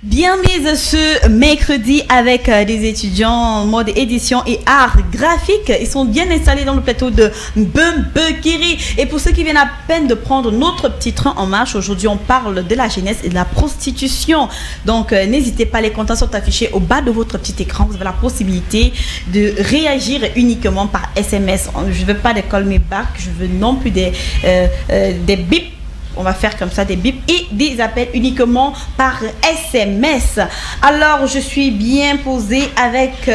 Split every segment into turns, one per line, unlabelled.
Bien mise ce mercredi avec des étudiants en mode édition et art graphique. Ils sont bien installés dans le plateau de Mbekiri. Et pour ceux qui viennent à peine de prendre notre petit train en marche, aujourd'hui on parle de la jeunesse et de la prostitution. Donc n'hésitez pas, les contacts sont affichés au bas de votre petit écran. Vous avez la possibilité de réagir uniquement par SMS. Je ne veux pas des call me back, je veux non plus des bips. On va faire comme ça des bips et des appels uniquement par SMS. Alors, je suis bien posée avec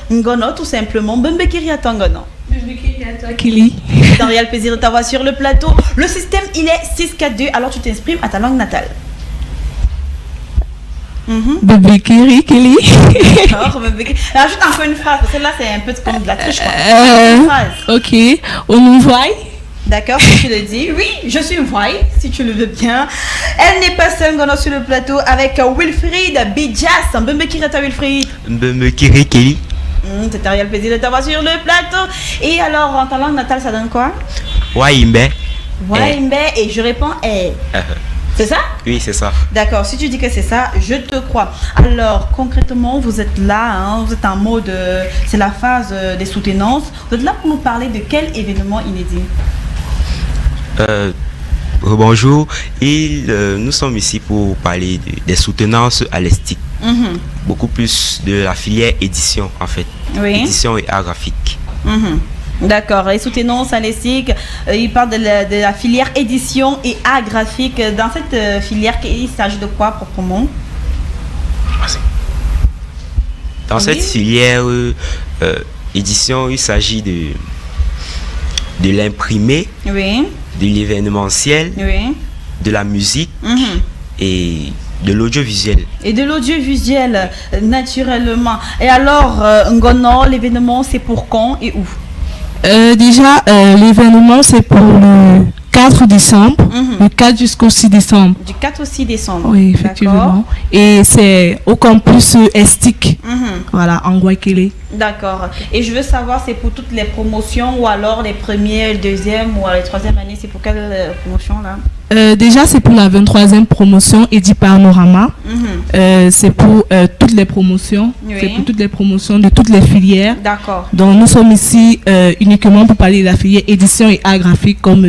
Ngono, tout simplement. Mbekiri à Ngono.
Mbekiri à toi, Kili.
C'est un réel plaisir de t'avoir sur le plateau. Le système, il est 6-4-2. Alors, tu t'exprimes à ta langue natale.
Mbekiri, Kili.
D'accord, Mbekiri. Ajoute encore une phrase, parce que là, c'est un peu comme de la triche. Une phrase.
Ok. On nous voit.
D'accord, si tu le dis. Oui, je suis voix, si tu le veux bien. Elle n'est pas seule, Ngono, sur le plateau avec Wilfried Bidjas. Mbekiri à toi, Wilfried.
Mbekiri, Kelly.
C'est un réel plaisir de t'avoir sur le plateau. Et alors, en ta langue natale, ça donne quoi?
Waimbe.
Waimbe, et je réponds eh. C'est ça?
Oui, c'est ça.
D'accord, si tu dis que c'est ça, je te crois. Alors, concrètement, vous êtes là, hein, vous êtes en mode, c'est la phase des soutenances. Vous êtes là pour nous parler de quel événement inédit?
Bonjour, et nous sommes ici pour parler des soutenances à l'ESTIC. Beaucoup plus de la filière édition en fait.
Oui.
Édition et art graphique.
D'accord, les soutenances à l'ESTIC, il parle de la filière édition et art graphique. Dans cette filière, il s'agit de quoi proprement?
Dans cette filière édition, il s'agit de l'imprimé.
Oui.
De l'événementiel,
oui.
De la musique et de l'audiovisuel.
Et de l'audiovisuel, naturellement. Et alors, Ngono, l'événement, c'est pour quand et où?
Déjà, l'événement, c'est pour le 4 décembre, le 4 jusqu'au 6 décembre.
Du 4 au 6 décembre.
Oui, effectivement. Et c'est au campus ESTIC, voilà, en Guayaquil.
D'accord. Et je veux savoir, c'est pour toutes les promotions ou alors les premières, deuxième ou les troisième années, c'est pour quelle promotion là?
Déjà, c'est pour la 23e promotion Edi Panorama. C'est pour toutes les promotions. Oui. C'est pour toutes les promotions de toutes les filières.
D'accord.
Donc, nous sommes ici uniquement pour parler de la filière édition et art graphique, comme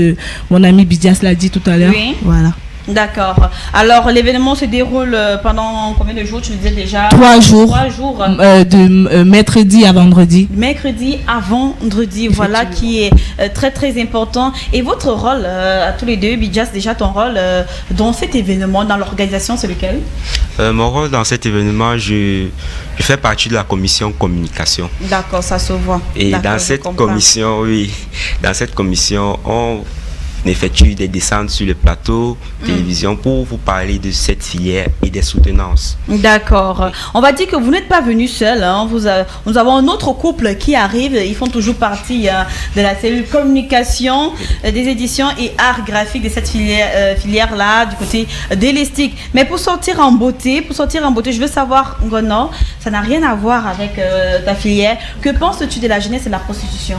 mon ami Bidjas l'a dit tout à l'heure.
Oui.
Voilà.
D'accord. Alors, l'événement se déroule pendant combien de jours? Tu le disais déjà?
3 jours.
3 jours.
De mercredi à vendredi.
Mercredi à vendredi, voilà, qui est très très important. Et votre rôle, à tous les deux, Bidjas, déjà ton rôle dans cet événement, dans l'organisation, c'est lequel?
Mon rôle dans cet événement, je fais partie de la commission communication.
D'accord, ça se voit.
Et dans cette commission, dans cette commission, on effectue des descentes sur le plateau télévision pour vous parler de cette filière et des soutenances.
D'accord. On va dire que vous n'êtes pas venu seul. Hein. Nous avons un autre couple qui arrive. Ils font toujours partie de la cellule communication des éditions et art graphique de cette filière-là, du côté de l'ESTIC. Mais pour sortir en beauté, je veux savoir, Ngono, ça n'a rien à voir avec ta filière. Que penses-tu de la jeunesse et de la prostitution?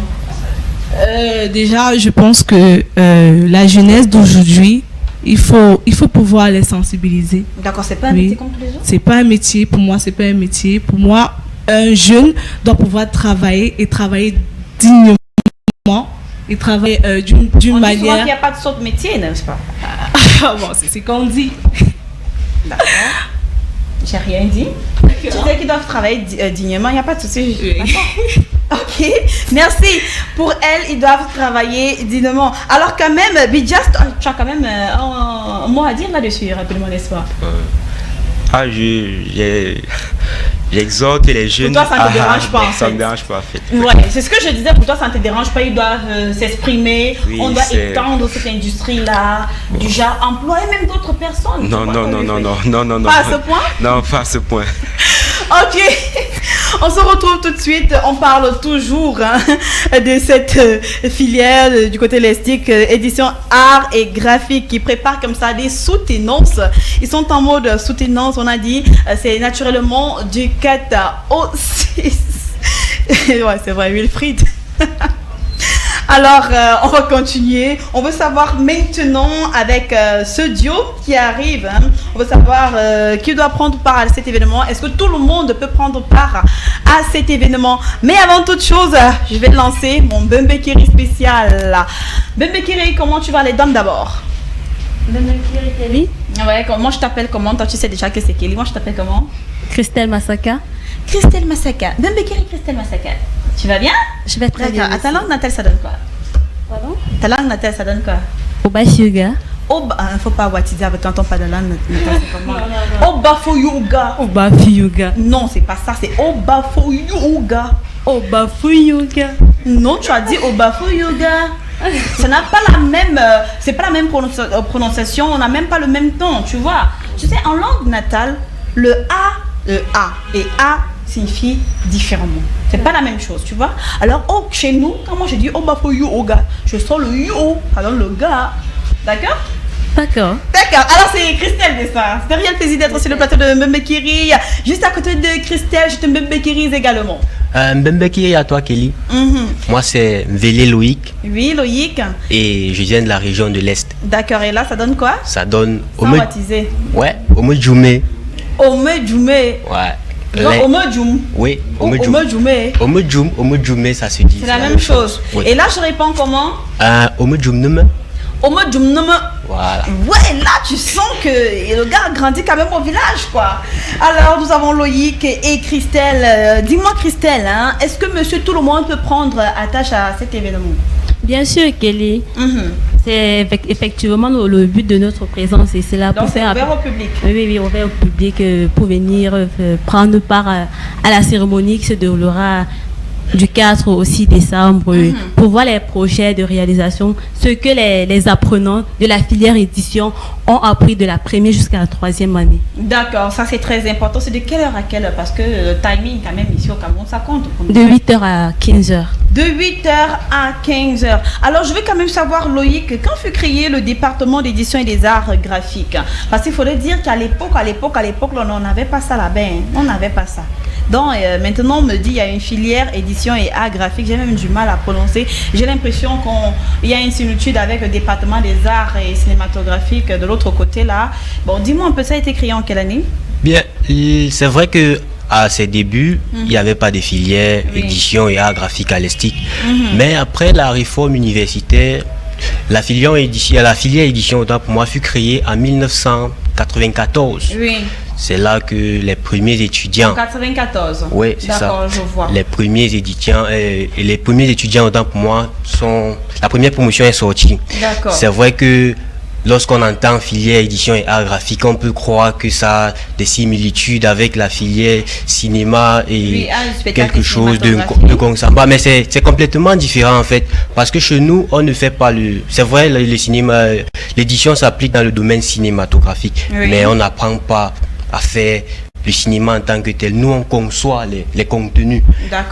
Déjà, je pense que la jeunesse d'aujourd'hui, il faut pouvoir les sensibiliser.
D'accord, c'est pas un métier comme tous les autres?
C'est pas un métier, pour moi, c'est pas un métier. Pour moi, un jeune doit pouvoir travailler et travailler dignement et travailler d'une manière... On dit souvent qu'il
n'y a pas de sorte de métier, n'est-ce pas?
Bon, c'est ce qu'on dit.
D'accord. J'ai rien dit. Tu sais qu'ils doivent travailler dignement, il n'y a pas de souci. Ok, merci. Pour elles, ils doivent travailler dignement. Alors quand même, Bidjas, tu as quand même un mot à dire là-dessus, rapidement, n'est-ce pas?
J'exhorte les jeunes.
Pour toi, ça ne te dérange pas, en fait.
Ça ne me dérange pas, en fait.
Ouais, c'est ce que je disais. Pour toi, ça ne te dérange pas. Ils doivent s'exprimer.
Oui,
on doit étendre cette industrie-là, du genre employer même d'autres personnes.
Non.
Pas à ce point?
Non, pas à ce point.
Ok, on se retrouve tout de suite. On parle toujours de cette filière du côté holistique, édition art et graphique qui prépare comme ça des soutenances. Ils sont en mode soutenance, on a dit. C'est naturellement du 4 au 6. Ouais, c'est vrai, Wilfried. Alors, on va continuer. On veut savoir maintenant avec ce duo qui arrive, hein, on veut savoir qui doit prendre part à cet événement. Est-ce que tout le monde peut prendre part à cet événement? Mais avant toute chose, je vais lancer mon Bembekiri spécial. Bembekiri, comment tu vas les dames d'abord?
Bembekiri Kelly.
Ouais, moi je t'appelle comment? Toi tu sais déjà que c'est Kelly. Moi je t'appelle comment?
Christelle Masaka.
Christelle Masaka. Bembekiri Christelle Masaka. Tu vas bien?
Je vais très bien.
À ta langue natale, ça donne quoi?
Pardon?
Ta langue natale, ça donne quoi?
Obafuga.
Faut pas watiser avec quand on parle de langue natale, c'est comment? Obafoyuga.
Obafuga.
Non, c'est pas ça, c'est Obafoyuga.
Obafuga.
Non, tu as dit Obafoyuga. Ça n'a pas la même, c'est pas la même prononciation, on n'a même pas le même ton, tu vois. Tu sais, en langue natale, le A et A signifie différemment. C'est pas la même chose, tu vois. Alors, chez nous, quand moi je dis Obafoyuga, je sens le yo, alors le gars. D'accord?
D'accord.
D'accord. Alors, c'est Christelle Dessin. C'est un réel plaisir d'être sur le plateau de Mbembekiri. Juste à côté de Christelle, je te Mbembekiri également.
Mbembekiri à toi, Kelly. Moi, c'est Mvele Loïc.
Oui, Loïc.
Et je viens de la région de l'Est.
D'accord. Et là, ça donne quoi?
Ça donne
Sans baptiser.
Ouais, Ome Djoumé.
Ome Djoumé.
Ouais.
Ome Djoum.
Oui,
Ome Djoumé.
Ome Djoumé, ça se dit.
C'est la même chose. Oui. Et là, je réponds comment?
Ome Djoum.
Ome Djoum.
Voilà.
Ouais, là, tu sens que le gars a grandi quand même au village, quoi. Alors, nous avons Loïc et Christelle. Dis-moi, Christelle, hein, est-ce que monsieur tout le monde peut prendre attache à cet événement?
Bien sûr, Kelly. C'est effectivement le but de notre présence et c'est là pour faire
ouvert au public.
Oui, ouvert au public pour venir prendre part à la cérémonie qui se déroulera du 4 au 6 décembre pour voir les projets de réalisation, ce que les apprenants de la filière édition ont appris de la première jusqu'à la 3e année.
D'accord, ça c'est très important. C'est de quelle heure à quelle heure? Parce que le timing quand même ici au Cameroun, ça compte.
De 8h à 15h.
De 8h à 15h. Alors je veux quand même savoir, Loïc, quand fut créé le département d'édition et des arts graphiques? Parce qu'il faudrait dire qu'à l'époque, on n'avait pas ça là-bas. Hein. On n'avait pas ça. Donc maintenant on me dit il y a une filière édition et art graphique, j'ai même du mal à prononcer. J'ai l'impression qu'il y a une similitude avec le département des arts et cinématographiques de l'autre côté là. Bon, dis-moi un peu, ça a été créé en quelle année?
Bien, c'est vrai que à ses débuts, il n'y avait pas de filière édition et art graphique à l'Estique. Mais après la réforme universitaire, la filière édition autant pour moi fut créée en 1994. Oui. C'est là que les premiers étudiants.
En 94.
Oui, c'est ça.
D'accord, je vois.
Les premiers étudiants autant pour moi la première promotion est sortie.
D'accord.
C'est vrai que lorsqu'on entend filière édition et art graphique, on peut croire que ça a des similitudes avec la filière cinéma et quelque chose de consemble. Mais c'est complètement différent en fait. Parce que chez nous, on ne fait pas c'est vrai, le cinéma, l'édition s'applique dans le domaine cinématographique. Mais on n'apprend pas à faire le cinéma en tant que tel. Nous, on conçoit les contenus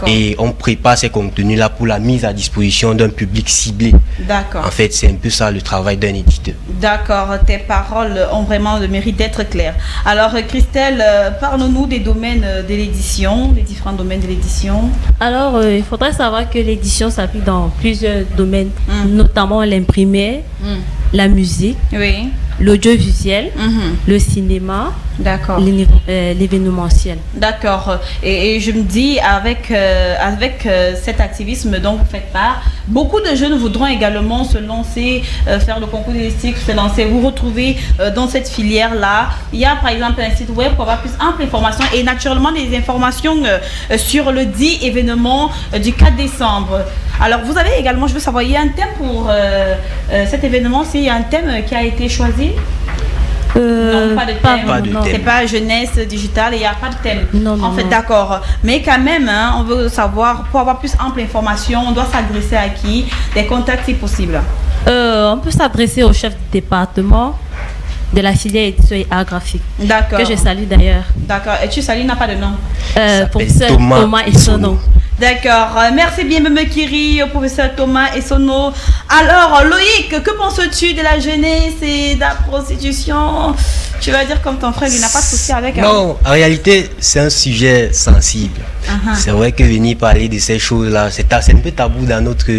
et on prépare ces contenus-là pour la mise à disposition d'un public ciblé. D'accord. En fait, c'est un peu ça le travail d'un éditeur.
D'accord, tes paroles ont vraiment le mérite d'être claires. Alors, Christelle, parle-nous des domaines de l'édition, les différents domaines de l'édition.
Alors, il faudrait savoir que l'édition s'applique dans plusieurs domaines, notamment l'imprimé, la musique, l'audiovisuel, le cinéma, l'événementiel.
D'accord. Et je me dis, avec cet activisme dont vous faites part, beaucoup de jeunes voudront également se lancer, faire le concours d'élastique, se lancer, vous retrouver dans cette filière-là. Il y a par exemple un site web pour avoir plus ample information et naturellement des informations sur le dit événement du 4 décembre. Alors vous avez également, je veux savoir, il y a un thème pour cet événement, s'il y a un thème qui a été choisi? Non, pas de thème. C'est pas jeunesse digitale, il n'y a pas de thème. En fait, d'accord. Mais quand même, hein, on veut savoir, pour avoir plus ample information, on doit s'adresser à qui? Des contacts si possible.
On peut s'adresser au chef du département de la filière édition et art graphique.
D'accord.
Que je salue d'ailleurs.
D'accord. Et tu salues, n'a pas de nom.
Pour ça, Thomas et son nom.
D'accord. Merci bien, Mme Kiri, au professeur Thomas et son nom. Alors, Loïc, que penses-tu de la jeunesse et de la prostitution? Tu vas dire comme ton frère, il n'a pas de souci avec.
Non, en réalité, c'est un sujet sensible. C'est vrai que venir parler de ces choses-là, c'est un peu tabou dans notre